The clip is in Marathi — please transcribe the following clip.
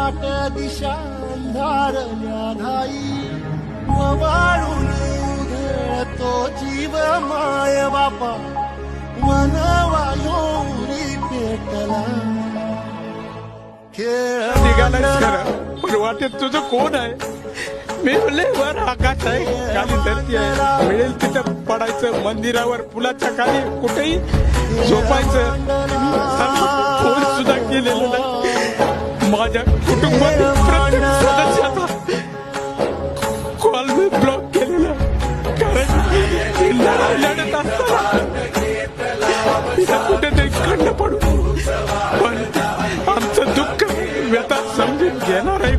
आठ दिशा अंधारल्या घाई वाळून उधळतो जीव माय बापा वनवायोरी पेटला निघालायस खरं पण वाटेत तुझं कोण आहे मी म्हणले वर आकाश आहे खाली धरती आहे मिळेल तिथं पडायचं मंदिरावर पुलाच्या खाली कुठेही झोपायचं फोन सुद्धा केलेलं नाही माझ्या कुटुंबातील प्रत्येक सदस्याचा कॉल मी ब्लॉक केलेला कारण लढत असताना कुठेतरी खंड पडू पण आमचं दुःख व्यथा समजून घेणार आहे